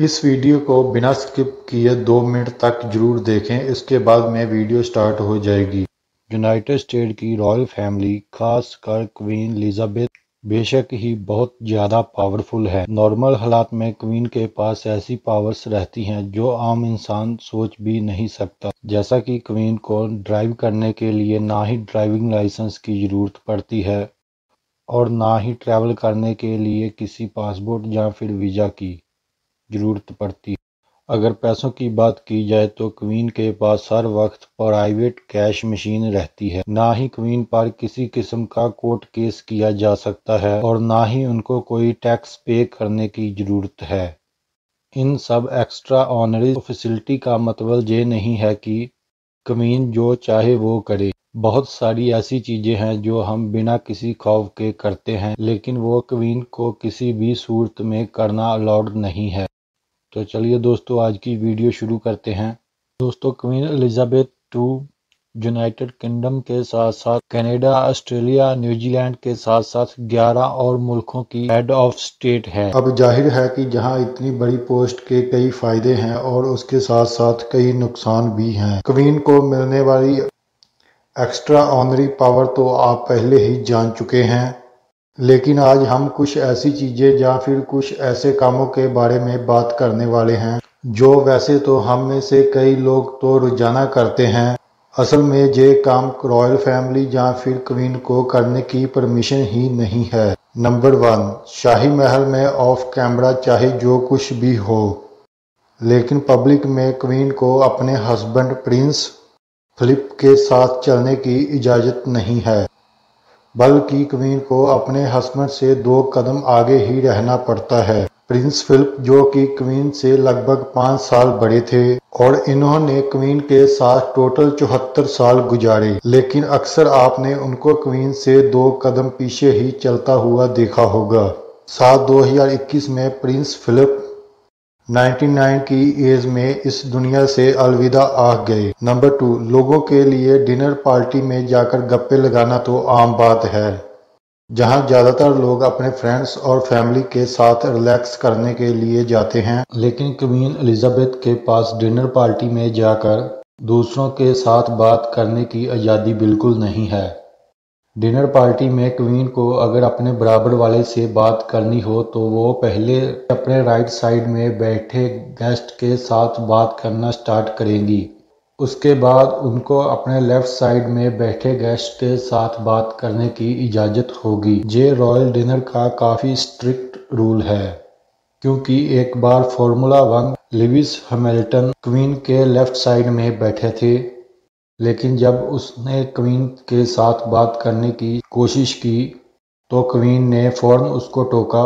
इस वीडियो को बिना स्किप किए 2 मिनट तक जरूर देखें, इसके बाद में वीडियो स्टार्ट हो जाएगी। यूनाइटेड स्टेट की रॉयल फैमिली, खासकर क्वीन एलिजाबेथ, बेशक ही बहुत ज़्यादा पावरफुल है। नॉर्मल हालात में क्वीन के पास ऐसी पावर्स रहती हैं जो आम इंसान सोच भी नहीं सकता। जैसा कि क्वीन को ड्राइव करने के लिए ना ही ड्राइविंग लाइसेंस की ज़रूरत पड़ती है और ना ही ट्रैवल करने के लिए किसी पासपोर्ट या फिर वीज़ा की ज़रूरत पड़ती है। अगर पैसों की बात की जाए तो क्वीन के पास हर वक्त प्राइवेट कैश मशीन रहती है। ना ही क्वीन पर किसी किस्म का कोर्ट केस किया जा सकता है और ना ही उनको कोई टैक्स पे करने की ज़रूरत है। इन सब एक्स्ट्रा ऑनरी फैसिलिटी का मतलब ये नहीं है कि क्वीन जो चाहे वो करे। बहुत सारी ऐसी चीज़ें हैं जो हम बिना किसी खौफ के करते हैं, लेकिन वो क्वीन को किसी भी सूरत में करना अलाउड नहीं है। तो चलिए दोस्तों, आज की वीडियो शुरू करते हैं। दोस्तों, queen Elizabeth II United kingdom के साथ साथ कनाडा, ऑस्ट्रेलिया, न्यूजीलैंड के साथ साथ 11 और मुल्कों की हेड ऑफ स्टेट है। अब जाहिर है कि जहां इतनी बड़ी पोस्ट के कई फायदे हैं और उसके साथ साथ कई नुकसान भी हैं। क्वीन को मिलने वाली एक्स्ट्रा ऑनरी पावर तो आप पहले ही जान चुके हैं, लेकिन आज हम कुछ ऐसी चीज़ें या फिर कुछ ऐसे कामों के बारे में बात करने वाले हैं जो वैसे तो हम में से कई लोग तो रोजाना करते हैं। असल में ये काम रॉयल फैमिली या फिर क्वीन को करने की परमिशन ही नहीं है। नंबर 1, शाही महल में ऑफ कैमरा चाहे जो कुछ भी हो, लेकिन पब्लिक में क्वीन को अपने हस्बैंड प्रिंस फिलिप के साथ चलने की इजाज़त नहीं है, बल्कि क्वीन को अपने हस्बैंड से 2 कदम आगे ही रहना पड़ता है। प्रिंस फिलिप, जो कि क्वीन से लगभग 5 साल बड़े थे और इन्होंने क्वीन के साथ टोटल 74 साल गुजारे, लेकिन अक्सर आपने उनको क्वीन से 2 कदम पीछे ही चलता हुआ देखा होगा। साल 2021 में प्रिंस फिलिप 99 की एज में इस दुनिया से अलविदा आह गए। नंबर 2, लोगों के लिए डिनर पार्टी में जाकर गप्पे लगाना तो आम बात है, जहां ज़्यादातर लोग अपने फ्रेंड्स और फैमिली के साथ रिलैक्स करने के लिए जाते हैं, लेकिन क्वीन एलिजाबेथ के पास डिनर पार्टी में जाकर दूसरों के साथ बात करने की आज़ादी बिल्कुल नहीं है। डिनर पार्टी में क्वीन को अगर अपने बराबर वाले से बात करनी हो तो वो पहले अपने राइट साइड में बैठे गेस्ट के साथ बात करना स्टार्ट करेंगी। उसके बाद उनको अपने लेफ्ट साइड में बैठे गेस्ट के साथ बात करने की इजाज़त होगी। ये रॉयल डिनर का काफ़ी स्ट्रिक्ट रूल है, क्योंकि एक बार फार्मूला 1 लुइस हैमिल्टन क्वीन के लेफ्ट साइड में बैठे थे, लेकिन जब उसने क्वीन के साथ बात करने की कोशिश की तो क्वीन ने फौरन उसको टोका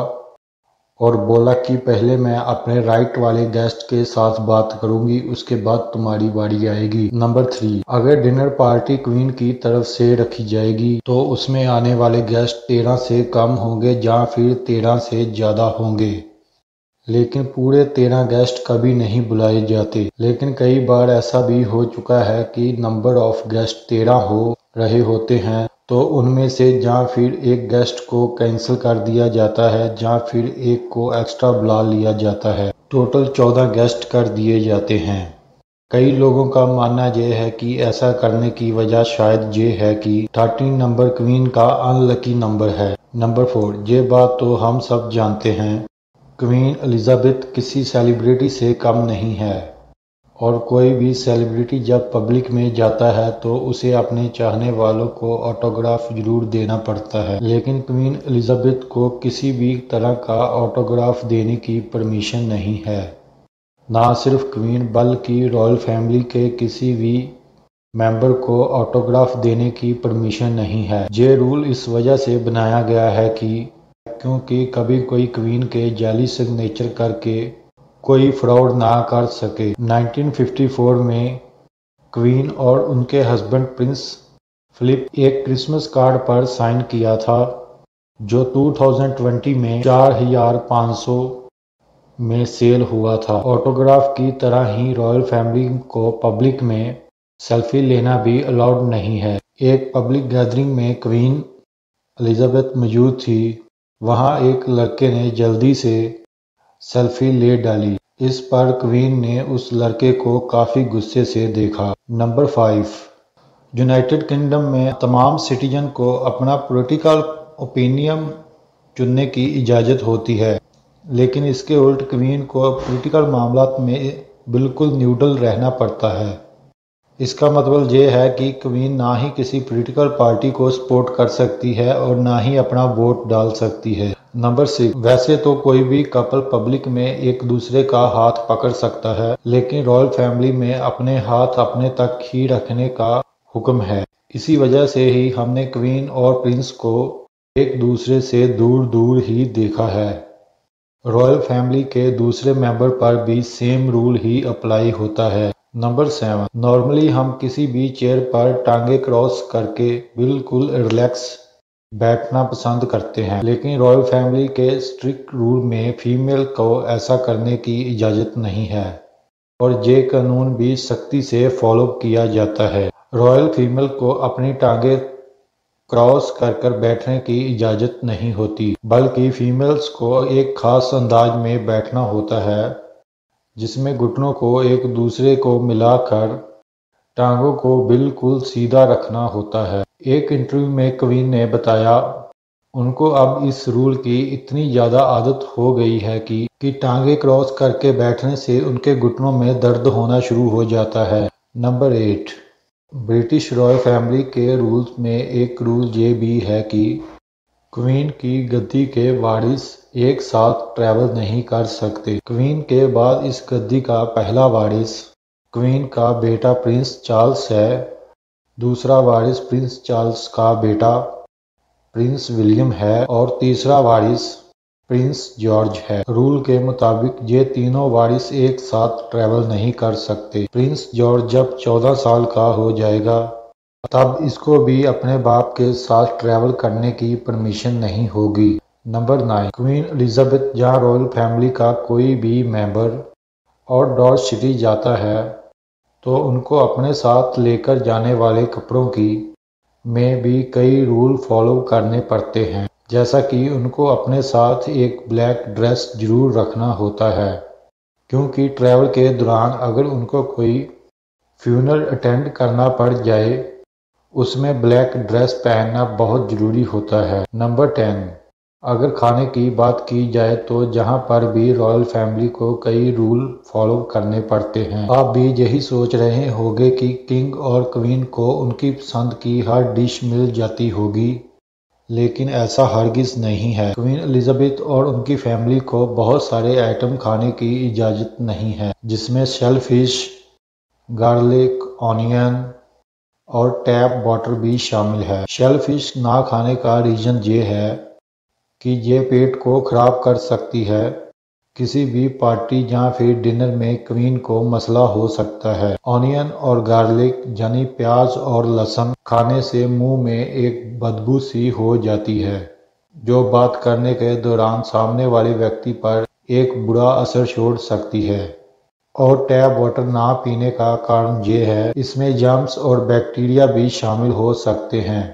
और बोला कि पहले मैं अपने राइट वाले गेस्ट के साथ बात करूंगी, उसके बाद तुम्हारी बारी आएगी। नंबर 3, अगर डिनर पार्टी क्वीन की तरफ से रखी जाएगी तो उसमें आने वाले गेस्ट 13 से कम होंगे या फिर 13 से ज़्यादा होंगे, लेकिन पूरे 13 गेस्ट कभी नहीं बुलाए जाते। लेकिन कई बार ऐसा भी हो चुका है कि नंबर ऑफ गेस्ट 13 हो रहे होते हैं तो उनमें से या फिर एक गेस्ट को कैंसिल कर दिया जाता है या फिर एक को एक्स्ट्रा बुला लिया जाता है। टोटल 14 गेस्ट कर दिए जाते हैं। कई लोगों का मानना यह है कि ऐसा करने की वजह शायद ये है कि 13 नंबर क्वीन का अनलकी नंबर है। नंबर 4, ये बात तो हम सब जानते हैं, क्वीन एलिजाबेथ किसी सेलिब्रिटी से कम नहीं है और कोई भी सेलिब्रिटी जब पब्लिक में जाता है तो उसे अपने चाहने वालों को ऑटोग्राफ जरूर देना पड़ता है, लेकिन क्वीन एलिजाबेथ को किसी भी तरह का ऑटोग्राफ देने की परमिशन नहीं है। ना सिर्फ क्वीन बल्कि रॉयल फैमिली के किसी भी मेंबर को ऑटोग्राफ देने की परमिशन नहीं है। ये रूल इस वजह से बनाया गया है कि क्योंकि कभी कोई क्वीन के जाली सिग्नेचर करके कोई फ्रॉड ना कर सके। 1954 में क्वीन और उनके हस्बैंड प्रिंस फिलिप एक क्रिसमस कार्ड पर साइन किया था जो 2020 में 4500 में सेल हुआ था। ऑटोग्राफ की तरह ही रॉयल फैमिली को पब्लिक में सेल्फी लेना भी अलाउड नहीं है। एक पब्लिक गैदरिंग में क्वीन एलिजाबेथ मौजूद थी, वहां एक लड़के ने जल्दी से सेल्फी ले डाली इस पर क्वीन ने उस लड़के को काफ़ी गुस्से से देखा। नंबर 5, यूनाइटेड किंगडम में तमाम सिटीजन को अपना पॉलिटिकल ओपिनियन चुनने की इजाज़त होती है, लेकिन इसके उल्ट क्वीन को पॉलिटिकल मामलात में बिल्कुल न्यूट्रल रहना पड़ता है। इसका मतलब ये है कि क्वीन ना ही किसी पॉलिटिकल पार्टी को सपोर्ट कर सकती है और ना ही अपना वोट डाल सकती है। नंबर 6, वैसे तो कोई भी कपल पब्लिक में एक दूसरे का हाथ पकड़ सकता है, लेकिन रॉयल फैमिली में अपने हाथ अपने तक ही रखने का हुक्म है। इसी वजह से ही हमने क्वीन और प्रिंस को एक दूसरे से दूर दूर ही देखा है। रॉयल फैमिली के दूसरे मेंबर पर भी सेम रूल ही अप्लाई होता है। नंबर 7, नॉर्मली हम किसी भी चेयर पर टांगे क्रॉस करके बिल्कुल रिलैक्स बैठना पसंद करते हैं, लेकिन रॉयल फैमिली के स्ट्रिक्ट रूल में फीमेल को ऐसा करने की इजाज़त नहीं है और ये कानून भी सख्ती से फॉलो किया जाता है। रॉयल फीमेल को अपनी टांगे क्रॉस कर बैठने की इजाज़त नहीं होती, बल्कि फीमेल्स को एक खास अंदाज में बैठना होता है, जिसमें घुटनों को एक दूसरे को मिलाकर टांगों को बिल्कुल सीधा रखना होता है। एक इंटरव्यू में क्वीन ने बताया उनको अब इस रूल की इतनी ज़्यादा आदत हो गई है कि टांगे क्रॉस करके बैठने से उनके घुटनों में दर्द होना शुरू हो जाता है। नंबर 8, ब्रिटिश रॉयल फैमिली के रूल्स में एक रूल ये भी है कि क्वीन की गद्दी के वारिस एक साथ ट्रैवल नहीं कर सकते। क्वीन के बाद इस गद्दी का पहला वारिस क्वीन का बेटा प्रिंस चार्ल्स है, दूसरा वारिस प्रिंस चार्ल्स का बेटा प्रिंस विलियम है और तीसरा वारिस प्रिंस जॉर्ज है। रूल के मुताबिक ये तीनों वारिस एक साथ ट्रैवल नहीं कर सकते। प्रिंस जॉर्ज जब 14 साल का हो जाएगा तब इसको भी अपने बाप के साथ ट्रैवल करने की परमिशन नहीं होगी। नंबर 9, क्वीन एलिजाबेथ जहाँ रॉयल फैमिली का कोई भी मेंबर और डॉर सिटी जाता है तो उनको अपने साथ लेकर जाने वाले कपड़ों की में भी कई रूल फॉलो करने पड़ते हैं, जैसा कि उनको अपने साथ एक ब्लैक ड्रेस जरूर रखना होता है, क्योंकि ट्रैवल के दौरान अगर उनको कोई फ्यूनरल अटेंड करना पड़ जाए उसमें ब्लैक ड्रेस पहनना बहुत ज़रूरी होता है। नंबर 10, अगर खाने की बात की जाए तो जहां पर भी रॉयल फैमिली को कई रूल फॉलो करने पड़ते हैं। आप भी यही सोच रहे होंगे कि किंग और क्वीन को उनकी पसंद की हर डिश मिल जाती होगी, लेकिन ऐसा हरगिज़ नहीं है। क्वीन एलिजाबेथ और उनकी फैमिली को बहुत सारे आइटम खाने की इजाज़त नहीं है, जिसमें शेल फिश, गार्लिक, ऑनियन और टैप वाटर भी शामिल है। शेल फिश ना खाने का रीज़न ये है कि ये पेट को ख़राब कर सकती है। किसी भी पार्टी या फिर डिनर में क्वीन को मसला हो सकता है। ऑनियन और गार्लिक यानी प्याज और लहसुन खाने से मुंह में एक बदबू सी हो जाती है, जो बात करने के दौरान सामने वाले व्यक्ति पर एक बुरा असर छोड़ सकती है। और टैप वाटर ना पीने का कारण ये है इसमें जर्म्स और बैक्टीरिया भी शामिल हो सकते हैं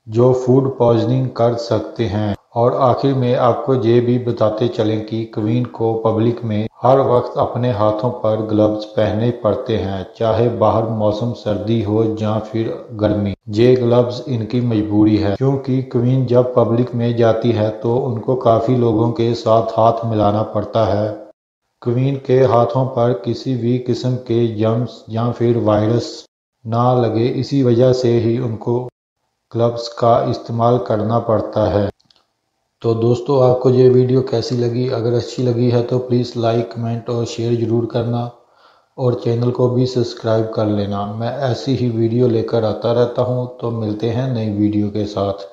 जो फूड पॉइजनिंग कर सकते हैं। और आखिर में आपको ये भी बताते चलें कि क्वीन को पब्लिक में हर वक्त अपने हाथों पर ग्लव्स पहनने पड़ते हैं, चाहे बाहर मौसम सर्दी हो या फिर गर्मी। ये ग्लव्स इनकी मजबूरी है, क्योंकि क्वीन जब पब्लिक में जाती है तो उनको काफ़ी लोगों के साथ हाथ मिलाना पड़ता है। क्वीन के हाथों पर किसी भी किस्म के जर्म्स या फिर वायरस ना लगे, इसी वजह से ही उनको ग्लव्स का इस्तेमाल करना पड़ता है। तो दोस्तों, आपको ये वीडियो कैसी लगी? अगर अच्छी लगी है तो प्लीज़ लाइक, कमेंट और शेयर ज़रूर करना और चैनल को भी सब्सक्राइब कर लेना। मैं ऐसी ही वीडियो लेकर आता रहता हूँ, तो मिलते हैं नई वीडियो के साथ।